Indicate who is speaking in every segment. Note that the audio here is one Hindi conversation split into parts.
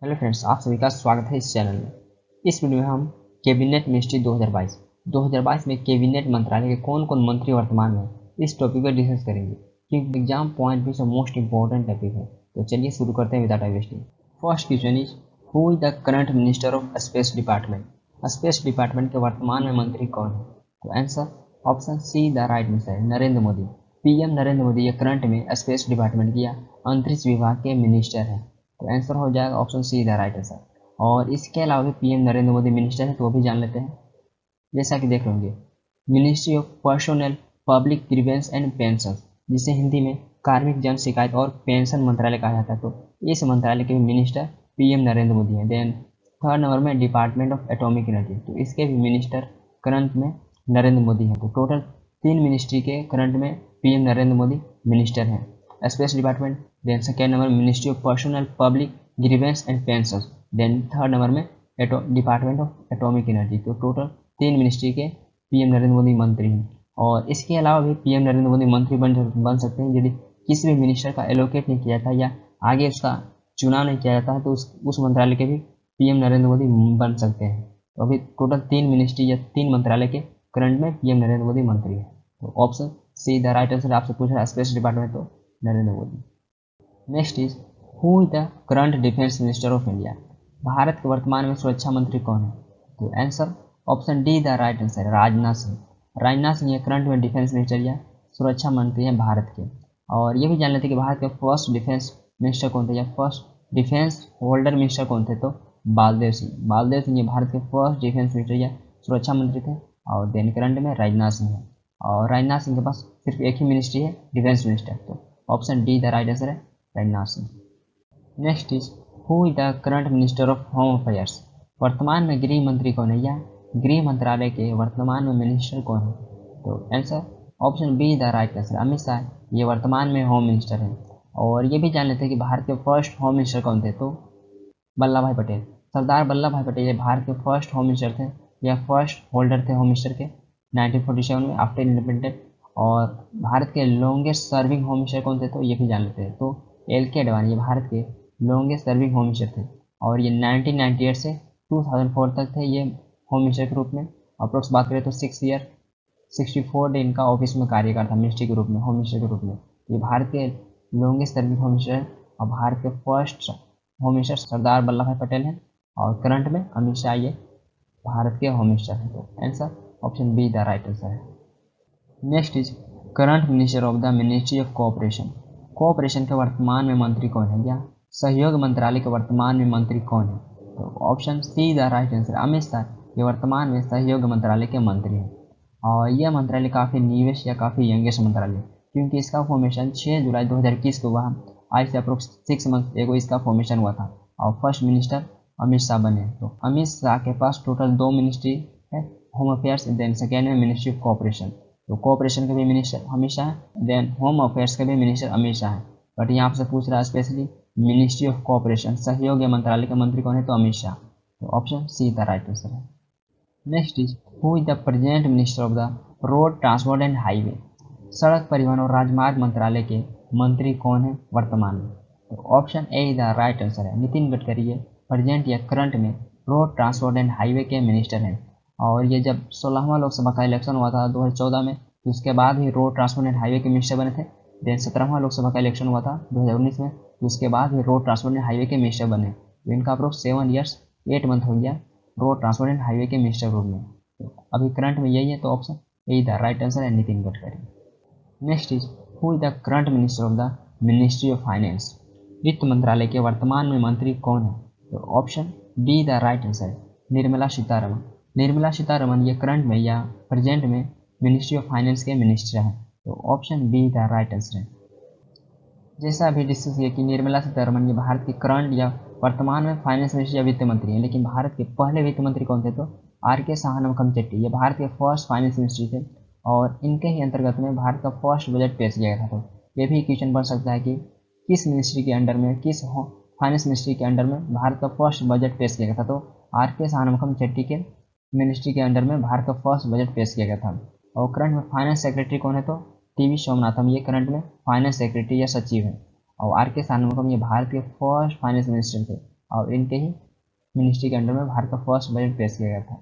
Speaker 1: हेलो फ्रेंड्स, आप सभी का स्वागत है इस चैनल में। इस वीडियो में हम कैबिनेट मिनिस्ट्री 2022 में कैबिनेट मंत्रालय के कौन कौन मंत्री वर्तमान में इस टॉपिक पर डिस्कस करेंगे, क्योंकि एग्जाम पॉइंट भी मोस्ट इंपॉर्टेंट टॉपिक है। तो चलिए शुरू करते हैं without wasting. First question is, who is the current minister of space department? Space department के वर्तमान में मंत्री कौन है? तो answer option C the right answer है नरेंद्र मोदी। पीएम नरेंद्र मोदी ये करंट में स्पेस डिपार्टमेंट या अंतरिक्ष विभाग के मिनिस्टर हैं। तो आंसर हो जाएगा option C the right answer. और इसके अलावा भी पीएम नरेंद्र मोदी मिनिस्टर है, तो वो भी जान लेते हैं। जैसा कि देख लेंगे, ministry of personnel public grievances and pension, जिसे हिंदी में कार्मिक जन शिकायत और पेंशन मंत्रालय कहा जाता है। तो इस मंत्रालय के मिनिस्टर पीएम नरेंद्र मोदी हैं। देन थर्ड नंबर में डिपार्टमेंट ऑफ एटॉमिक एनर्जी, तो इसके भी मिनिस्टर करंट में नरेंद्र मोदी हैं। तो टोटल 3 मिनिस्ट्री के करंट में पीएम नरेंद्र मोदी मिनिस्टर हैं। Space department, then second number ministry of personnel public grievances and pension, then third number में डिपार्टमेंट ऑफ एटॉमिक एनर्जी। तो टोटल 3 मिनिस्ट्री के पीएम नरेंद्र मोदी मंत्री हैं। और इसके अलावा भी पीएम नरेंद्र मोदी मंत्री बन सकते हैं यदि किसी भी मिनिस्टर का एलोकेट नहीं किया जाता या आगे उसका चुनाव नहीं किया जाता है, तो उस मंत्रालय के भी पीएम नरेंद्र मोदी बन सकते हैं। तो अभी टोटल 3 मिनिस्ट्री या 3 मंत्रालय के करंट में पीएम नरेंद्र मोदी मंत्री है। तो option C the right answer. आपसे पूछ रहा है स्पेस डिपार्टमेंट, तो Narendra Modi. Next is, who is the current defence minister of India? Bharat के वर्तमान में सुरक्षा मंत्री कौन है? तो answer option D the right answer है राजनाथ सिंह। राजनाथ सिंह ये करंट में डिफेंस मिनिस्टर या सुरक्षा मंत्री हैं भारत के। और ये भी जान लेते हैं कि भारत के फर्स्ट डिफेंस मिनिस्टर कौन थे या फर्स्ट डिफेंस होल्डर मिनिस्टर कौन थे? तो बालदेव सिंह। बालदेव सिंह ये भारत के फर्स्ट डिफेंस मिनिस्टर या सुरक्षा मंत्री थे। और देन करंट में राजनाथ सिंह है। और राजनाथ सिंह के पास सिर्फ एक ही मिनिस्ट्री है, डिफेंस मिनिस्टर। तो option D the right answer है Rajnath Singh. Next is, who is the current minister of home affairs? वर्तमान में गृह मंत्री कौन है या गृह मंत्रालय के वर्तमान में मिनिस्टर कौन है? तो answer option B the right answer Amit Shah ये वर्तमान में होम मिनिस्टर है। और ये भी जान लेते हैं कि भारत के फर्स्ट होम मिनिस्टर कौन थे? तो वल्लभ भाई पटेल। सरदार वल्लभ भाई पटेल ये भारत के फर्स्ट होम मिनिस्टर थे या फर्स्ट होल्डर थे होम मिनिस्टर के 1947 में आफ्टर इंडिपेंडेंट। और भारत के लॉन्गेस्ट सर्विंग होम मिनिस्टर कौन थे? तो ये भी जान लेते हैं। तो एल के अडवाणी ये भारत के लॉन्गेस्ट सर्विंग होम मिनिस्टर थे। और ये 1998 से 2004 तक थे ये होम मिनिस्टर के रूप में। अप्रोक्स बात करें तो 6 ईयर 64 डे इनका ऑफिस में कार्यकाल था मिनिस्ट्री के रूप में, होम मिनिस्टर के रूप में। ये भारत के लॉन्गेस्ट सर्विंग होम मिनिस्टर है। और भारत के first home minister Sardar Vallabh भाई पटेल हैं। और करंट में अमित शाह ये भारत के होम मिनिस्टर हैं। तो answer option B the right answer है। Next is, current minister of the ministry of cooperation. Cooperation के वर्तमान में मंत्री कौन है या सहयोग मंत्रालय के वर्तमान में मंत्री कौन है? तो option C the right answer Amit Shah ये वर्तमान में सहयोग मंत्रालय के मंत्री हैं। और यह मंत्रालय काफ़ी न्यूएस्ट या काफ़ी यंगेस्ट मंत्रालय है, क्योंकि इसका फॉर्मेशन 6 जुलाई 2021 को हुआ। आज से अप्रोक्स 6 मंथ एगो इसका फॉर्मेशन हुआ था। और फर्स्ट मिनिस्टर अमित शाह बने। तो अमित शाह के पास टोटल 2 मिनिस्ट्री है, होम अफेयर्स, देन सेकेंड में मिनिस्ट्री ऑफ कोऑपरेशन। तो कोऑपरेशन के भी मिनिस्टर अमित शाह है, देन होम अफेयर्स के भी मिनिस्टर अमित शाह है। बट यहाँ आपसे पूछ रहा है स्पेशली मिनिस्ट्री ऑफ कोऑपरेशन सहयोग मंत्रालय के मंत्री कौन है? तो अमित शाह। तो option C the right answer है। Next is, who is the present minister of the road transport and highway? सड़क परिवहन और राजमार्ग मंत्रालय के मंत्री कौन है वर्तमान में? तो option A the right answer है नितिन गडकरी ये प्रेजेंट या करंट में रोड ट्रांसपोर्ट एंड हाईवे के मिनिस्टर हैं। और ये जब 16वां लोकसभा का इलेक्शन हुआ था 2014 में, तो उसके बाद ही रोड ट्रांसपोर्ट एंड हाईवे के मिनिस्टर बने थे। देन 17वां लोकसभा का इलेक्शन हुआ था 2019 में, तो उसके बाद ही रोड ट्रांसपोर्ट एंड हाईवे के मिनिस्टर बने। तो इनका अप्रोक्स 7 ईयर्स 8 मंथ हो गया रोड ट्रांसपोर्ट एंड हाईवे के मिनिस्टर रूप में। तो अभी करंट में यही है। तो option A the right answer है Nitin Gadkari. Next is, who is the current minister of the ministry of finance? वित्त मंत्रालय के वर्तमान में मंत्री कौन है? तो option D the right answer है निर्मला सीतारमण। निर्मला सीतारमण ये करंट में या प्रेजेंट में मिनिस्ट्री ऑफ फाइनेंस के मिनिस्टर हैं। तो option B the right answer है। जैसा अभी डिस्कस किया कि निर्मला सीतारमण ये भारत के करंट या वर्तमान में फाइनेंस मिनिस्टर या वित्त मंत्री हैं, लेकिन भारत के पहले वित्त मंत्री कौन थे? तो आर के शाहनवाम चेट्टी ये भारत के फर्स्ट फाइनेंस मिनिस्ट्री थे। और इनके ही अंतर्गत में भारत का फर्स्ट बजट पेश किया गया था। तो ये भी क्वेश्चन बन सकता है कि किस मिनिस्ट्री के अंडर में, किस फाइनेंस मिनिस्ट्री के अंडर में भारत का फर्स्ट बजट पेश किया गया था? तो आर के शाहनवाम चेट्टी के मिनिस्ट्री के अंडर में भारत का फर्स्ट बजट पेश किया गया था। और करंट में फाइनेंस सेक्रेटरी कौन है? तो टीवी सोमनाथम ये करंट में फाइनेंस सेक्रेटरी या सचिव है। और आर के शाहनवाम ये भारत के फर्स्ट फाइनेंस मिनिस्टर थे। और इनके ही मिनिस्ट्री के अंडर में भारत का फर्स्ट बजट पेश किया गया था।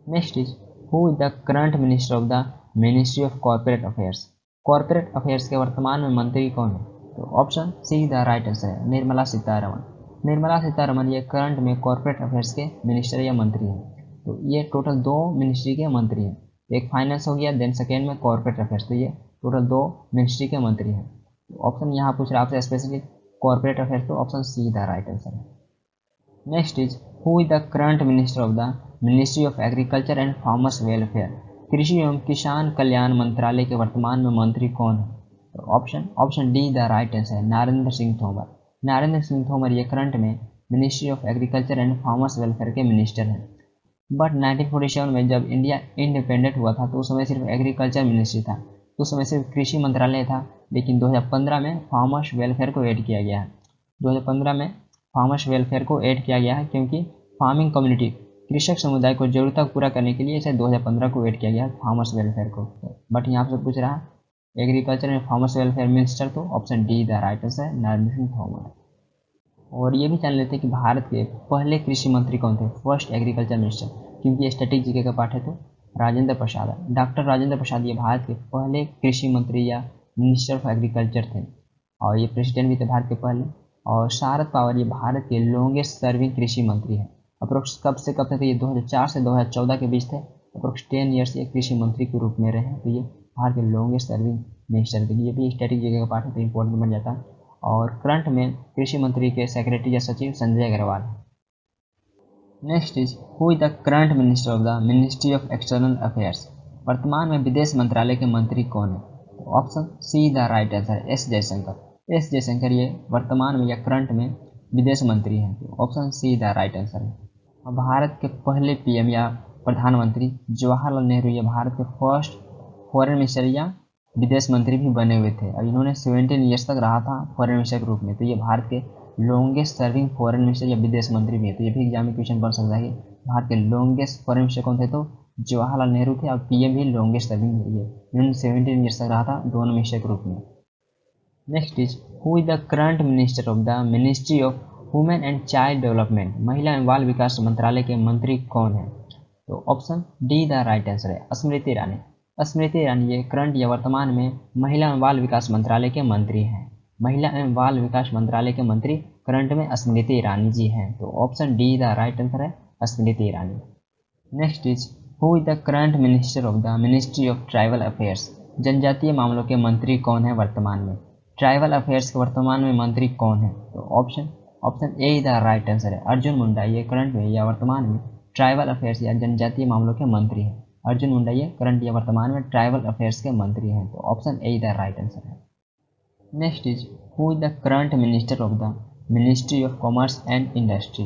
Speaker 1: Next is who is the current minister of the ministry of corporate affairs. Corporate affairs के वर्तमान में मंत्री कौन है? तो option C the right answer है निर्मला सीतारमण। निर्मला सीतारमण ये करंट में कॉर्पोरेट अफेयर्स के मिनिस्टर या मंत्री हैं। तो ये टोटल 2 मिनिस्ट्री के मंत्री हैं, एक फाइनेंस हो गया, देन सेकेंड में कॉर्पोरेट अफेयर्स। तो ये टोटल 2 मिनिस्ट्री के मंत्री हैं। तो ऑप्शन यहाँ पूछ रहा है आपसे स्पेशली कॉर्पोरेट अफेयर्स, तो option C the right answer है। Next is who is the current minister of the ministry of agriculture and farmers welfare. कृषि एवं किसान कल्याण मंत्रालय के वर्तमान में मंत्री कौन है? तो option D the right answer है नरेंद्र सिंह तोमर। नरेंद्र सिंह तोमर ये करंट में ministry of agriculture and farmers welfare के मिनिस्टर हैं। बट 1947 में जब इंडिया इंडिपेंडेंट हुआ था तो उस समय सिर्फ एग्रीकल्चर मिनिस्ट्री था, तो उस समय सिर्फ कृषि मंत्रालय था। लेकिन 2015 में फार्मर्स वेलफेयर को ऐड किया गया है। 2015 में फार्मर्स वेलफेयर को ऐड किया गया है क्योंकि फार्मिंग कम्युनिटी कृषक समुदाय को जरूरतों को पूरा करने के लिए इसे 2015 को ऐड किया गया है फार्मर्स वेलफेयर को। बट यहाँ से पूछ रहा है agriculture and farmers welfare minister, तो option D the right answer है नरेंद्र सिंह तोमर। और ये भी जान लेते हैं कि भारत के पहले कृषि मंत्री कौन थे, फर्स्ट एग्रीकल्चर मिनिस्टर, क्योंकि ये स्टैटिक जीके का पार्ट है। तो राजेंद्र प्रसाद, डॉक्टर राजेंद्र प्रसाद ये भारत के पहले कृषि मंत्री या मिनिस्टर ऑफ एग्रीकल्चर थे, और ये प्रेसिडेंट भी थे भारत के पहले। और शारद पवार ये भारत के लॉन्गेस्ट सर्विंग कृषि मंत्री हैं। अप्रोक्स कब से कब तक? ये 2004 से 2014 के बीच थे। अप्रोक्स 10 ईयर्स ये कृषि मंत्री के रूप में रहे हैं। तो ये भारत के लॉन्गेस्ट सर्विंग मिनिस्टर थे। ये भी स्टैटिक जीके का पार्ट है, तो इंपॉर्टेंट बन जाता है। और करंट में कृषि मंत्री के सेक्रेटरी या सचिव संजय अग्रवाल है। Next is who is the current minister of the ministry of external affairs. वर्तमान में विदेश मंत्रालय के मंत्री कौन है? तो option C the right answer S Jaishankar. S Jaishankar ये वर्तमान में या करंट में विदेश मंत्री हैं। तो option C the right answer है। भारत के पहले पीएम या प्रधानमंत्री जवाहरलाल नेहरू ये भारत के फर्स्ट फॉरेन मिनिस्टर या विदेश मंत्री भी बने हुए थे। और इन्होंने 17 ईयर्स तक रहा था फॉरेन मिनिस्टर के रूप में। तो ये भारत के लॉन्गेस्ट सर्विंग फॉरेन मिनिस्टर या विदेश मंत्री भी है। तो ये भी एग्जाम में क्वेश्चन बन सकता है कि भारत के लॉन्गेस्ट फॉरेन मिनिस्टर कौन थे? तो जवाहरलाल नेहरू थे, और पीएम भी लॉन्गेस्ट सर्विंग है। इन्होंने 17 ईयर्स तक रहा था दोनों मिनिस्टर के रूप में। Next is who is the current minister of the ministry of women and child development. महिला एवं बाल विकास मंत्रालय के मंत्री कौन है? तो option D the right answer है स्मृति ईरानी। स्मृति ईरानी ये करंट या वर्तमान में महिला एवं बाल विकास मंत्रालय के मंत्री हैं। महिला एवं बाल विकास मंत्रालय के मंत्री करंट में स्मृति ईरानी जी हैं। तो option D the right answer है Smriti Irani. Next is who is the current minister of the ministry of tribal affairs. जनजातीय मामलों के मंत्री कौन है वर्तमान में? ट्राइबल अफेयर्स के वर्तमान में मंत्री कौन है? तो option A the right answer है अर्जुन मुंडा। ये करंट में या वर्तमान में ट्राइबल अफेयर्स या जनजातीय मामलों के मंत्री हैं। अर्जुन मुंडा ये करंट या वर्तमान में ट्राइबल अफेयर्स के मंत्री हैं। तो option A the right answer है। Next is who is the current minister of the ministry of commerce and industry.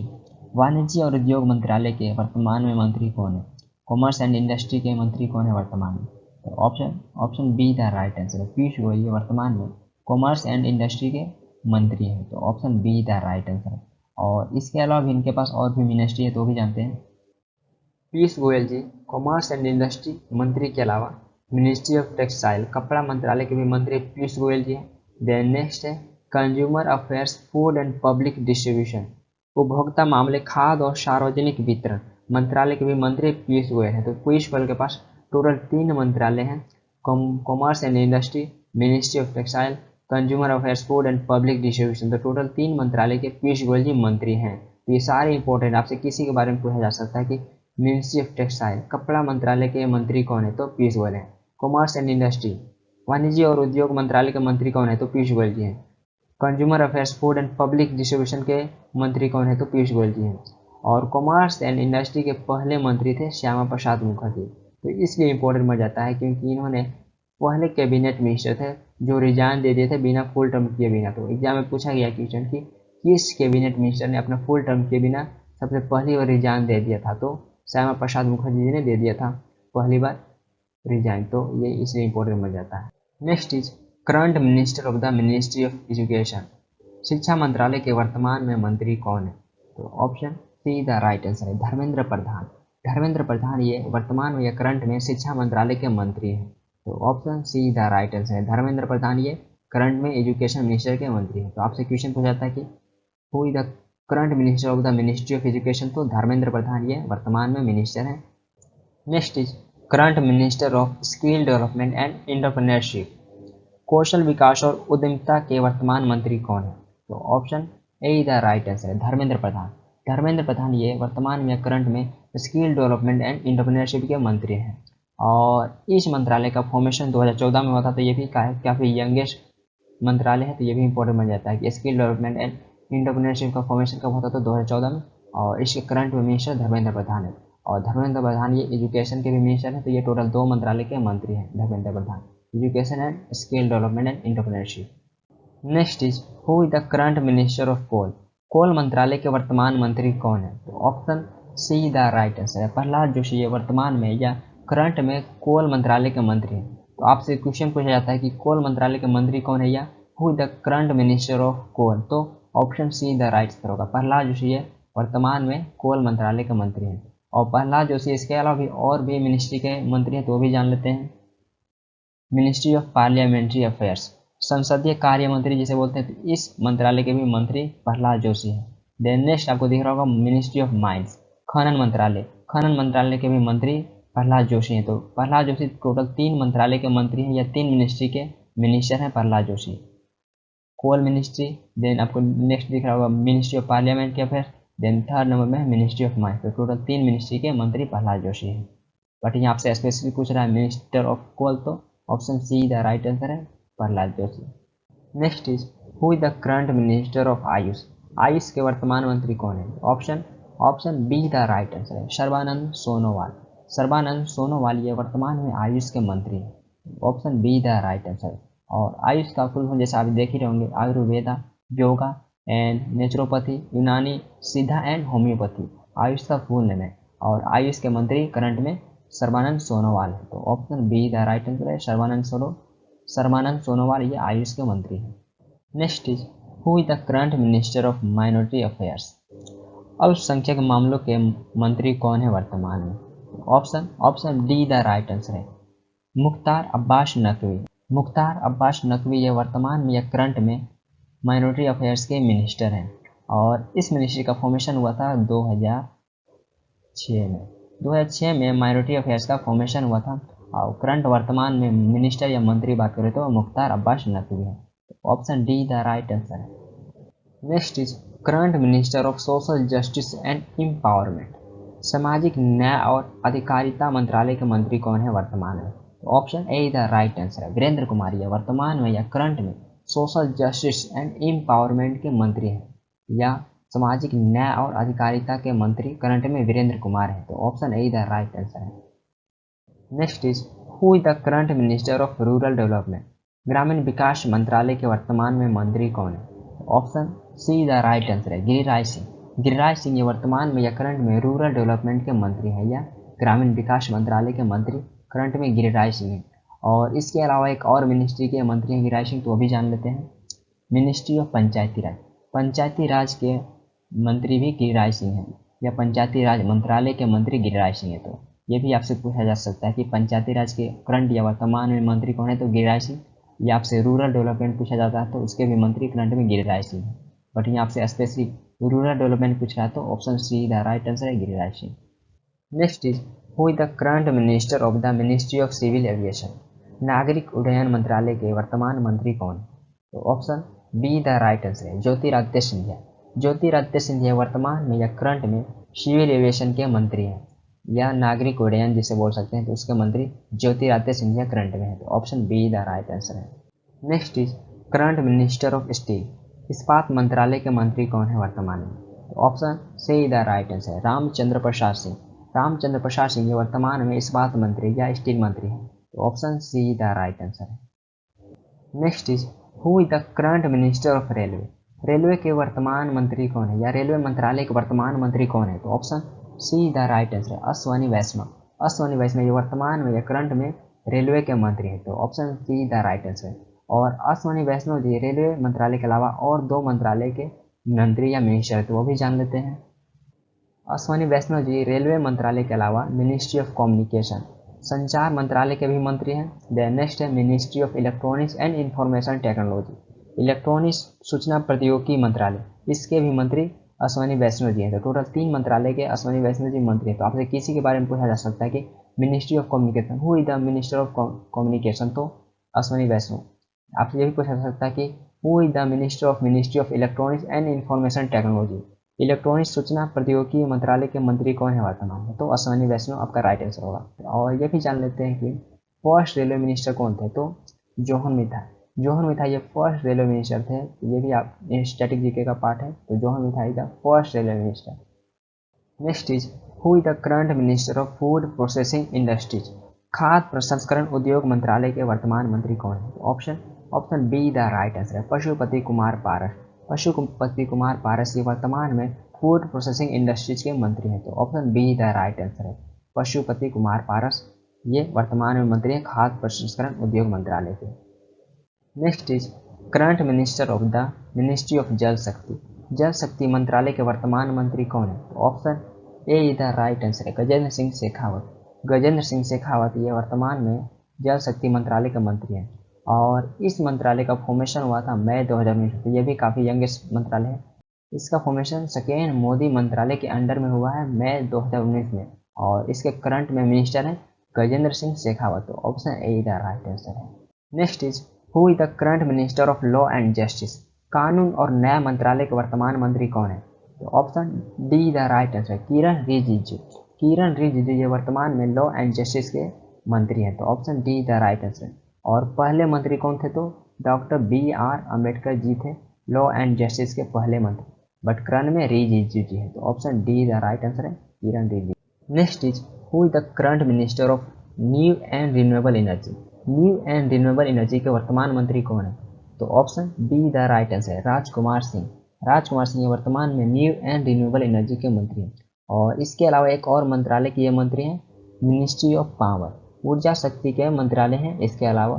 Speaker 1: वाणिज्य और उद्योग मंत्रालय के वर्तमान में मंत्री कौन है? कॉमर्स एंड इंडस्ट्री के मंत्री कौन है वर्तमान में? तो option B the right answer है पीयूष गोयल ये वर्तमान में कॉमर्स एंड इंडस्ट्री के मंत्री हैं। तो option B the right answer है। और इसके अलावा भी इनके पास और भी मिनिस्ट्री है, तो भी जानते हैं। पीयूष गोयल जी कॉमर्स एंड इंडस्ट्री मंत्री के अलावा मिनिस्ट्री ऑफ टेक्सटाइल कपड़ा मंत्रालय के भी मंत्री पीयूष गोयल जी हैं। देन नेक्स्ट है consumer affairs food and public distribution उपभोक्ता मामले खाद्य और सार्वजनिक वितरण मंत्रालय के भी मंत्री पीयूष गोयल हैं। तो पीयूष गोयल के पास टोटल 3 मंत्रालय हैं, commerce and industry, ministry of textile, consumer affairs food and public distribution. तो टोटल 3 मंत्रालय के पीयूष गोयल जी मंत्री हैं। तो ये सारे इंपॉर्टेंट, आपसे किसी के बारे में पूछा जा सकता है कि मिनिस्ट्री ऑफ टेक्सटाइल कपड़ा मंत्रालय के मंत्री कौन है? तो पीयूष गोयल है। कॉमर्स एंड इंडस्ट्री वाणिज्य और उद्योग मंत्रालय के मंत्री कौन है? तो पीयूष गोयल जी हैं। Consumer affairs food and public distribution के मंत्री कौन है? तो पीयूष गोयल जी हैं। और कॉमर्स एंड इंडस्ट्री के पहले मंत्री थे श्यामा प्रसाद मुखर्जी। तो इसलिए इंपॉर्टेंट बन जाता है क्योंकि इन्होंने पहले कैबिनेट मिनिस्टर थे जो रिजाइन दे दिए थे बिना फुल टर्म किए बिना। तो एग्जाम में पूछा गया क्वेश्चन कि किस कैबिनेट मिनिस्टर ने अपना फुल टर्म किए बिना सबसे पहली बार रिजाइन दे दिया था? तो श्यामा प्रसाद मुखर्जी जी ने दे दिया था पहली बार रिजाइन। तो ये इसलिए इंपॉर्टेंट बन जाता है। Next is current minister of the ministry of education शिक्षा मंत्रालय के वर्तमान में मंत्री कौन है? तो option C the right answer है धर्मेंद्र प्रधान। धर्मेंद्र प्रधान ये वर्तमान में या करंट में शिक्षा मंत्रालय के मंत्री हैं। तो option C the right answer है धर्मेंद्र प्रधान ये करंट में एजुकेशन मिनिस्टर के मंत्री हैं। तो आपसे क्वेश्चन पूछा जाता है कि who is the current minister of the ministry of education, तो धर्मेंद्र प्रधान ये वर्तमान में मिनिस्टर हैं। Next is current minister of skill development and entrepreneurship, कौशल विकास और उद्यमिता के वर्तमान मंत्री कौन है? तो option A the right answer है धर्मेंद्र प्रधान। धर्मेंद्र प्रधान ये वर्तमान में करंट में स्किल डेवलपमेंट एंड एंटरप्रेन्योरशिप के मंत्री हैं और इस मंत्रालय का फॉर्मेशन 2014 में हुआ था, तो ये भी काफ़ी यंगेस्ट मंत्रालय है, तो ये भी इंपॉर्टेंट बन जाता है कि स्किल डेवलपमेंट एंड एंटरप्रेन्योरशिप का फॉर्मेशन कब होता था? 2014 में। और इसके करंट मिनिस्टर धर्मेंद्र प्रधान है और धर्मेंद्र प्रधान ये एजुकेशन के भी मिनिस्टर हैं, तो ये टोटल 2 मंत्रालय के मंत्री हैं Dharmendra Pradhan, education and skill development and entrepreneurship. Next is who is the current minister of coal, coal मंत्रालय के वर्तमान मंत्री कौन है? तो option C the right answer है प्रहलाद जोशी, ये वर्तमान में या करंट में कोल मंत्रालय के मंत्री हैं। तो आपसे क्वेश्चन पूछा जाता है कि कोल मंत्रालय के मंत्री कौन है या who is the current minister of coal, तो option C the right answer होगा प्रहलाद जोशी, ये वर्तमान में कोल मंत्रालय के मंत्री हैं। और प्रहलाद जोशी इसके अलावा भी और भी मिनिस्ट्री के मंत्री हैं, तो वो भी जान लेते हैं। मिनिस्ट्री ऑफ पार्लियामेंट्री अफेयर्स, संसदीय कार्य मंत्री जिसे बोलते हैं, तो इस मंत्रालय के भी मंत्री प्रहलाद जोशी हैं। देन नेक्स्ट आपको दिख रहा होगा मिनिस्ट्री ऑफ माइंस, खनन मंत्रालय, खनन मंत्रालय के भी मंत्री प्रहलाद जोशी हैं। तो प्रहलाद जोशी टोटल 3 मंत्रालय के मंत्री हैं या 3 मिनिस्ट्री के मिनिस्टर हैं Pralhad Joshi. Coal ministry, then आपको नेक्स्ट दिख रहा होगा मिनिस्ट्री ऑफ पार्लियामेंट के अफेयर्स, देन थर्ड नंबर में मिनिस्ट्री ऑफ माइंस। तो टोटल 3 मिनिस्ट्री के मंत्री प्रहलाद जोशी हैं। बट यहाँ आपसे स्पेसिफिक पूछ रहा है मिनिस्टर ऑफ कोल, तो option C the right answer है Pralhad Joshi. Next is who is the current minister of Ayush, Ayush के वर्तमान मंत्री कौन है? Option B the right answer है सर्बानंद सोनोवाल, सर्बानंद सोनोवाल ये वर्तमान में आयुष के मंत्री हैं। Option B the right answer. और आयुष का फुल फॉर्म जैसे आप देख ही होंगे, आयुर्वेदा, योगा एंड नेचुरोपैथी, यूनानी, सिद्धा एंड होम्योपैथी, आयुष का फुल नेम है। और आयुष के मंत्री करंट में सर्बानंद सोनोवाल है, तो option B the right answer है सर्बानंद सोनोवाल ये आयुष के मंत्री हैं। Next is who is the current minister of minority affairs, अल्पसंख्यक मामलों के मंत्री कौन है वर्तमान में? Option D the right answer है मुख्तार अब्बास नकवी, मुख्तार अब्बास नकवी ये वर्तमान में या करंट में माइनॉरिटी अफेयर्स के मिनिस्टर हैं और इस मिनिस्ट्री का फॉर्मेशन हुआ था 2006 में माइनॉरिटी अफेयर्स का फॉर्मेशन हुआ था। और करंट वर्तमान में मिनिस्टर या मंत्री बात करें तो मुख्तार अब्बास नकवी है, option D the right answer है। Next is current minister of social justice and empowerment, सामाजिक न्याय और अधिकारिता मंत्रालय के मंत्री कौन है वर्तमान में? तो option A the right answer है वीरेंद्र कुमार, ये वर्तमान में या करंट में सोशल जस्टिस एंड एम्पावरमेंट के मंत्री हैं या सामाजिक न्याय और अधिकारिता के मंत्री करंट में वीरेंद्र कुमार है, तो option A the right answer है। Next is who is the current minister of rural development, ग्रामीण विकास मंत्रालय के वर्तमान में मंत्री कौन है? Option C the right answer है गिरिराज सिंह, गिरिराज सिंह ये वर्तमान में या करंट में रूरल डेवलपमेंट के मंत्री हैं या ग्रामीण विकास मंत्रालय के मंत्री करंट में गिरिराज सिंह हैं। और इसके अलावा एक और मिनिस्ट्री के मंत्री हैं गिरिराज सिंह, तो वो भी जान लेते हैं। मिनिस्ट्री ऑफ पंचायती राज, पंचायती राज के मंत्री भी गिरिराज सिंह हैं या पंचायती राज मंत्रालय के मंत्री गिरिराज सिंह है। तो ये भी आपसे पूछा जा सकता है कि पंचायती राज के करंट या वर्तमान में मंत्री कौन है, तो गिरिराज सिंह। या आपसे रूरल डेवलपमेंट पूछा जाता है तो उसके भी मंत्री करंट में गिरिराज सिंह है। बट यहाँ आपसे स्पेसिफिक रूरल डेवलपमेंट पूछ रहा है तो option C the right answer है Giriraj Singh. Next is who is the current minister of the ministry of civil aviation, नागरिक उड्डयन मंत्रालय के वर्तमान मंत्री कौन है? तो option B the right answer है ज्योतिरादित्य सिंधिया, ज्योतिरादित्य सिंधिया वर्तमान में या करंट में सिविल एविएशन के मंत्री हैं या नागरिक उड्डयन जिसे बोल सकते हैं, तो उसके मंत्री ज्योतिरादित्य सिंधिया करंट में है, तो option B the right answer है। Next is current minister of steel, इस्पात मंत्रालय के मंत्री कौन है वर्तमान में? तो option C the right answer है रामचंद्र प्रसाद सिंह, रामचंद्र प्रसाद सिंह ये वर्तमान में इस्पात मंत्री या स्टील मंत्री हैं, तो option C the right answer है। Next is who is the current minister of railway, railway के वर्तमान मंत्री कौन है या रेलवे मंत्रालय के वर्तमान मंत्री कौन है? तो option C the right answer है अश्वनी वैष्णव, अश्वनी वैष्णव ये वर्तमान में या करंट में रेलवे के मंत्री हैं, तो option C the right answer है। और अश्वनी वैष्णव जी रेलवे मंत्रालय के अलावा और 2 मंत्रालय के मंत्री या मिनिस्टर, तो वो भी जान लेते हैं। अश्वनी वैष्णव जी रेलवे मंत्रालय के अलावा मिनिस्ट्री ऑफ कम्युनिकेशन, संचार मंत्रालय के भी मंत्री हैं। देन नेक्स्ट है ministry of electronics and information technology, electronic सूचना प्रौद्योगिकी मंत्रालय, इसके भी मंत्री अश्विनी वैष्णव जी हैं। तो टोटल 3 मंत्रालय के अश्विनी वैष्णव जी मंत्री हैं। तो आपसे किसी के बारे में पूछा जा सकता है कि ministry of communication, who is the minister of communication, तो अश्विनी वैष्णव। आपसे ये भी पूछा जा सकता है कि who is the ministry of electronics and information technology, electronic सूचना प्रौद्योगिकी मंत्रालय के मंत्री कौन है वर्तमान में, तो अश्विनी वैष्णव आपका राइट आंसर होगा। और ये भी जान लेते हैं कि फर्स्ट रेलवे मिनिस्टर कौन थे, तो जोहन मिथा। जोहन मिथा ये फर्स्ट रेलवे मिनिस्टर थे। ये भी आप स्टैटिक जीके का पार्ट है। तो John Mathai is the first railway minister. Next is who is the current minister of food processing industries, खाद्य प्रसंस्करण उद्योग मंत्रालय के वर्तमान मंत्री कौन है, तो option B the right answer है पशुपति कुमार पारस। पशुपति कुमार पारस ये वर्तमान में फूड प्रोसेसिंग इंडस्ट्रीज के मंत्री हैं। तो option B the right answer है पशुपति कुमार पारस, ये वर्तमान में मंत्री हैं खाद्य प्रसंस्करण उद्योग मंत्रालय के। Next is current minister of the ministry of जल शक्ति, जल शक्ति मंत्रालय के वर्तमान मंत्री कौन है, तो option A is the right answer है गजेंद्र सिंह शेखावत। गजेंद्र सिंह शेखावत ये वर्तमान में जल शक्ति मंत्रालय के मंत्री हैं। और इस मंत्रालय का फॉर्मेशन हुआ था मई 2019 में। तो ये भी काफ़ी यंगेस्ट मंत्रालय है। इसका फॉर्मेशन सेकेंड मोदी मंत्रालय के अंडर में हुआ है मई 2019 में। और इसके करंट में मिनिस्टर हैं गजेंद्र सिंह शेखावत। तो option A the right answer है। Next is who is the current minister of law and justice, कानून और न्याय मंत्रालय के वर्तमान मंत्री कौन है, तो option D the right answer है किरण रिजिजू। किरण रिजिजू ये वर्तमान में लॉ एंड जस्टिस के मंत्री हैं। तो option D the right answer. और पहले मंत्री कौन थे, तो डॉक्टर BR अम्बेडकर जी थे लॉ एंड जस्टिस के पहले मंत्री, बट करंट में रिजिजू जी है। तो option D the right answer है Kiran Rijiju. Next is who is the current minister of new and renewable energy, new and renewable energy के वर्तमान मंत्री कौन है, तो option B the right answer है राजकुमार सिंह। राजकुमार सिंह वर्तमान में न्यू एंड रिन्यूएबल एनर्जी के मंत्री हैं। और इसके अलावा एक और मंत्रालय के ये मंत्री हैं मिनिस्ट्री ऑफ पावर, ऊर्जा शक्ति के मंत्रालय हैं इसके अलावा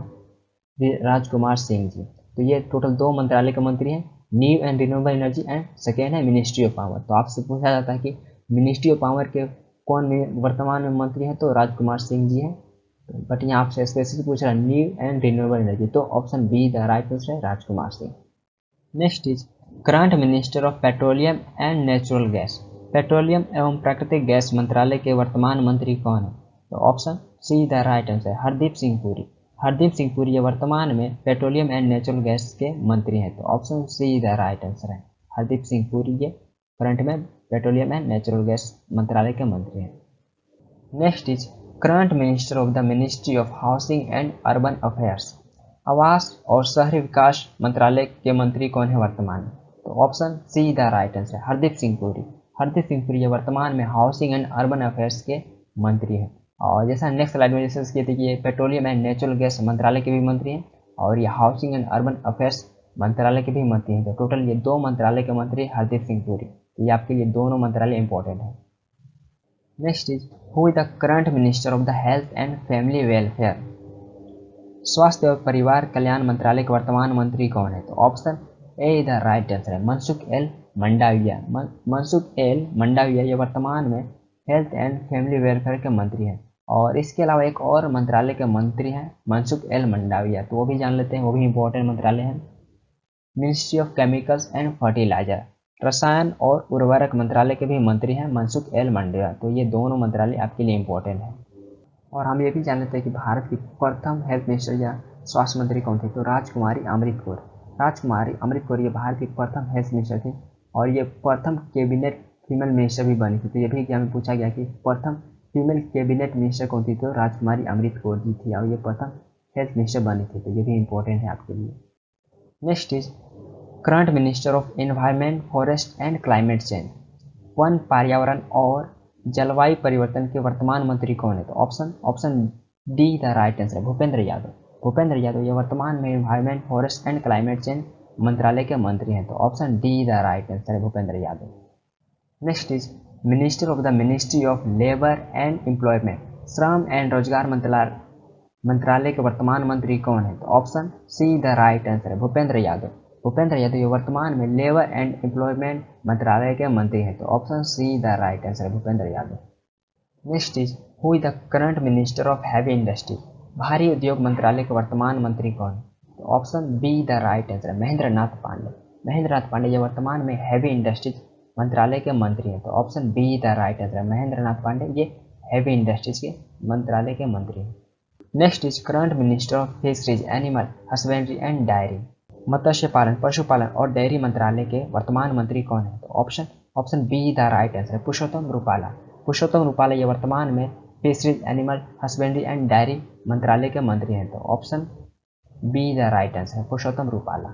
Speaker 1: राजकुमार सिंह जी। तो ये टोटल 2 मंत्रालय के मंत्री हैं, new and renewable energy and second है मिनिस्ट्री ऑफ पावर। तो आपसे पूछा जाता है कि मिनिस्ट्री ऑफ पावर के कौन वर्तमान में मंत्री हैं, तो राजकुमार सिंह जी हैं। बट यहाँ आपसे स्पेसिफिक पूछ रहा है न्यू एंड रिन्यूएबल एनर्जी, तो option B the right answer है Rajkumar Singh. Next is current minister of petroleum and natural gas, petroleum एवं प्राकृतिक गैस मंत्रालय के वर्तमान मंत्री कौन है, तो option C the right answer है हरदीप सिंह पुरी। हरदीप सिंह पुरी ये वर्तमान में पेट्रोलियम एंड नेचुरल गैस के मंत्री हैं। तो option C the right answer है हरदीप सिंह पुरी, ये करंट में पेट्रोलियम एंड नेचुरल गैस मंत्रालय के मंत्री हैं। Next is current minister of the ministry of housing and urban affairs, आवास और शहरी विकास मंत्रालय के मंत्री कौन है वर्तमान में, तो option C the right answer है हरदीप सिंह पुरी। हरदीप सिंह पुरी ये वर्तमान में हाउसिंग एंड अर्बन अफेयर्स के मंत्री हैं। और जैसा नेक्स्ट स्लाइड में डिस्कस किए थे कि ये पेट्रोलियम एंड नेचुरल गैस मंत्रालय के भी मंत्री हैं और ये हाउसिंग एंड अर्बन अफेयर्स मंत्रालय के भी मंत्री हैं। तो टोटल ये 2 मंत्रालय के मंत्री हरदीप सिंह पुरी। तो ये आपके लिए दोनों मंत्रालय इंपॉर्टेंट है। Next is who is the current minister of the health and family welfare, स्वास्थ्य और परिवार कल्याण मंत्रालय के वर्तमान मंत्री कौन है, तो option A the right answer है मनसुख एल मंडाविया। मनसुख एल मंडाविया ये वर्तमान में हेल्थ एंड फैमिली वेलफेयर के मंत्री हैं। और इसके अलावा एक और मंत्रालय के मंत्री हैं मनसुख एल मंडाविया, तो वो भी जान लेते हैं, वो भी इंपॉर्टेंट मंत्रालय है। Ministry of chemicals and fertiliser, रसायन और उर्वरक मंत्रालय के भी मंत्री हैं मनसुख एल मंडाविया। तो ये दोनों मंत्रालय आपके लिए इंपॉर्टेंट है। और हम ये भी जान लेते हैं कि भारत की प्रथम हेल्थ मिनिस्टर या स्वास्थ्य मंत्री कौन थे, तो राजकुमारी अमृत कौर। राजकुमारी अमृत कौर ये भारत की प्रथम हेल्थ मिनिस्टर थी और ये प्रथम कैबिनेट फीमेल मिनिस्टर भी बनी थी। तो ये भी एग्जाम में पूछा गया कि प्रथम फीमेल कैबिनेट मिनिस्टर कौन थी, तो राजकुमारी अमृत कौर जी थी और ये प्रथम हेल्थ मिनिस्टर बनी थी। तो ये भी इंपॉर्टेंट है आपके लिए। Next is current minister of environment forest and climate change, one पर्यावरण और जलवायु परिवर्तन के वर्तमान मंत्री कौन है, तो option D the right answer है भूपेंद्र यादव। भूपेंद्र यादव ये वर्तमान में environment forest and climate change मंत्रालय के मंत्री हैं। तो option D the right answer है Bhupendra Yadav. Next is minister of the ministry of labour and employment, श्रम एंड रोजगार मंत्रालय के वर्तमान मंत्री कौन है, तो option C the right answer है भूपेंद्र यादव। भूपेंद्र यादव ये वर्तमान में लेबर एंड एम्प्लॉयमेंट मंत्रालय के मंत्री हैं। तो option C the right answer है Bhupendra Yadav. Next is who is the current minister of heavy industry, भारी उद्योग मंत्रालय के वर्तमान मंत्री कौन है, तो option B the right answer है महेंद्र नाथ पांडे। महेंद्र नाथ पांडे ये वर्तमान में हैवी इंडस्ट्रीज मंत्रालय के मंत्री हैं। तो option B the right answer है महेंद्र नाथ पांडे ये हैवी इंडस्ट्रीज के मंत्रालय के मंत्री हैं। Next is current minister of fisheries animal husbandry and dairy. मत्स्य पालन, पशुपालन और डेयरी मंत्रालय के वर्तमान मंत्री कौन है? तो option B the right answer है पुरुषोत्तम रूपाला। पुरुषोत्तम रूपाला ये वर्तमान में fisheries animal husbandry and dairy मंत्रालय के मंत्री हैं। तो option B the right answer है Purshottam Rupala.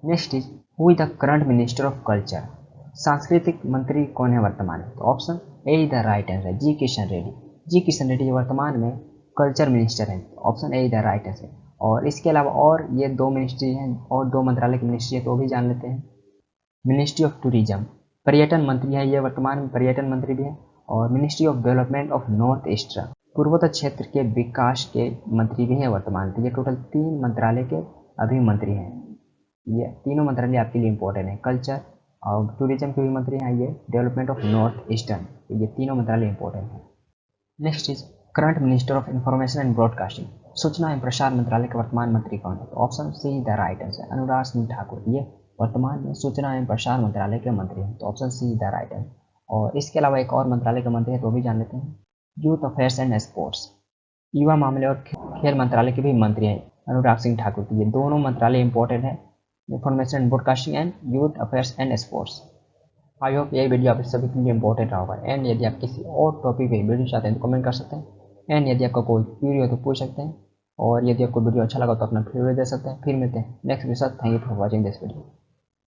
Speaker 1: Next is who is the current minister of culture. सांस्कृतिक मंत्री कौन है वर्तमान में? तो option A the right answer है जी किशन रेड्डी। जी किशन रेड्डी वर्तमान में कल्चर मिनिस्टर हैं। Option A the right answer. और इसके अलावा और ये 2 मिनिस्ट्री हैं और 2 मंत्रालय की मिनिस्ट्री है, तो भी जान लेते हैं। मिनिस्ट्री ऑफ टूरिज्म, पर्यटन मंत्री है ये वर्तमान में पर्यटन मंत्री भी है। और ministry of development of north eastern, पूर्वोत्तर क्षेत्र के विकास के मंत्री भी हैं वर्तमान में। ये टोटल 3 मंत्रालय के अभी मंत्री हैं। ये तीनों मंत्रालय आपके लिए इंपॉर्टेंट है। कल्चर और टूरिज्म के भी मंत्री हैं ये, डेवलपमेंट ऑफ नॉर्थ ईस्टर्न, ये तीनों मंत्रालय इंपॉर्टेंट है। Next is current minister of information and broadcasting. सूचना एवं प्रसार मंत्रालय के वर्तमान मंत्री कौन है? तो option C the right answer Anurag Singh Thakur. ये वर्तमान में सूचना एवं प्रसार मंत्रालय के मंत्री हैं। तो option C the right answer. और इसके अलावा एक और मंत्रालय के मंत्री हैं, तो भी जान लेते हैं। यूथ अफेयर्स एंड स्पोर्ट्स, युवा मामले और खेल मंत्रालय के भी मंत्री हैं अनुराग सिंह ठाकुर। ये दोनों मंत्रालय इंपॉर्टेंट है, information and broadcasting and youth affairs and sports. I hope यही वीडियो आप सभी के लिए इंपॉर्टेंट रहा होगा। एंड यदि आप किसी और टॉपिक पे वीडियो चाहते हैं तो कमेंट कर सकते हैं। एंड यदि आपका कोई क्वेरी हो तो पूछ सकते हैं। और यदि आपको वीडियो अच्छा लगा तो अपना फीडबैक दे सकते हैं। फिर मिलते हैं नेक्स्ट वीडियो के साथ। Thank you for watching this video.